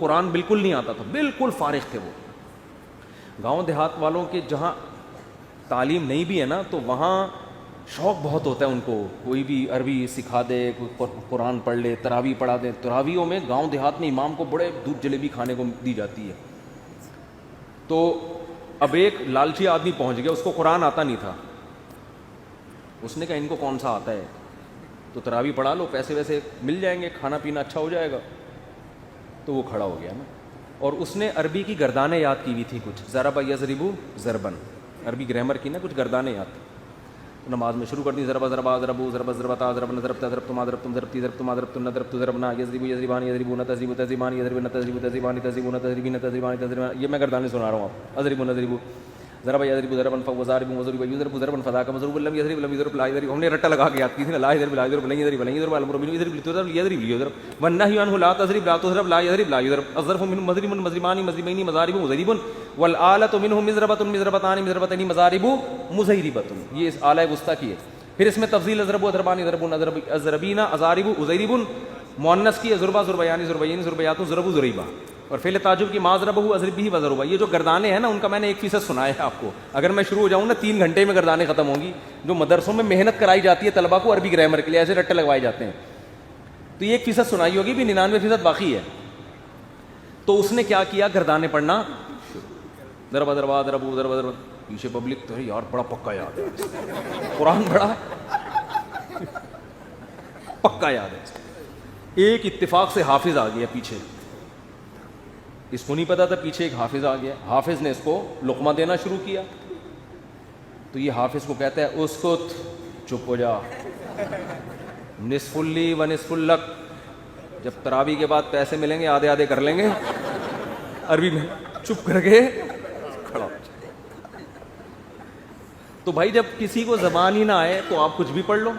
قرآن بالکل نہیں آتا تھا, بالکل فارغ تھے وہ. گاؤں دیہات والوں کے جہاں تعلیم نہیں بھی ہے نا, تو وہاں شوق بہت ہوتا ہے ان کو, کوئی بھی عربی سکھا دے, کوئی قرآن پڑھ لے, تراویح پڑھا دے. تراویحوں میں گاؤں دیہات میں امام کو بڑے دودھ جلیبی کھانے کو دی جاتی ہے. تو اب ایک لالچی آدمی پہنچ گیا, اس کو قرآن آتا نہیں تھا. اس نے کہا ان کو کون سا آتا ہے, تو تراویح پڑھا لو, پیسے ویسے مل جائیں گے, کھانا پینا اچھا ہو جائے گا. تو وہ کھڑا ہو گیا نا, اور اس نے عربی کی گردانیں یاد کی ہوئی تھی کچھ, ضرب یضرب ضربن, عربی گرامر کی نا کچھ گردانیں یاد تھی. نماز میں شروع کر دی, ضرب ضربا ضربو ضرب ضربتا ضرب ضربتا ضربتما ضربتم ضربتی ضربتما ضربتن ضربت ضربنا یضرب یضربان یضربون تضرب تضربان یضربن تضرب تضربان تضربون تضربین تضربان تضربان. یہ میں گردانیں سنا رہا ہوں آپ. اضرب نضرب ضرب یضرب ضربا فوضارب وضرب یضرب ضربا فذاك مضروب لم یضرب لم یضرب لا یضرب. ہم نے رٹا لگا کے یاد کی تھی نا, لا یضرب لا یضرب لن یضرب لن یضرب الامر بالمعروف یضرب لتضرب یضرب یضرب والنهي عنه لا تضرب لا تضرب لا یضرب لا یضرب. الظرف منهم مضرب مضربان مضربین مضارب مضرب والآلة منهم مضربة مضربتان مضربتين مضارب مضربة. یہ اس آلہ وسطی کی ہے. پھر اس میں تفضیل ضرب و ضربان ضربون ضربین اضارب اضیرب, مؤنث کی ضربا ضربیان ضربین ضربیات ضرب ضریبا, اور فعل تعجب کی ما ضربہ اضرب به وضربا. یہ جو گردانے ہیں نا, ان کا میں نے 1% سنایا ہے آپ کو. اگر میں شروع ہو جاؤں نا 3 گھنٹے میں گردانے ختم ہوں گی. جو مدرسوں میں محنت کرائی جاتی ہے طلبہ کو عربی گرامر کے لیے, ایسے رٹے لگوائے جاتے ہیں, تو یہ 1% سنائی ہوگی, بھی 99% باقی ہے. تو اس نے کیا کیا, گردانے پڑھنا ضرب ضربا ضرب ضرب ضرب. پیچھے پبلک تو یار بڑا پکا یاد ہے, قرآن بڑا پکا یاد ہے. ایک اتفاق سے حافظ آ گیا پیچھے, اس کو نہیں پتا تھا پیچھے ایک حافظ آ گیا. حافظ نے اس کو لقمہ دینا شروع کیا, تو یہ حافظ کو کہتا ہے اسکت, چپ ہو جا, نصف لی و نصف لک. جب تراویح کے بعد پیسے ملیں گے آدھے آدھے کر لیں گے. عربی میں چپ کر کے کھڑا. تو بھائی جب کسی کو زبان ہی نہ آئے تو آپ کچھ بھی پڑھ لو.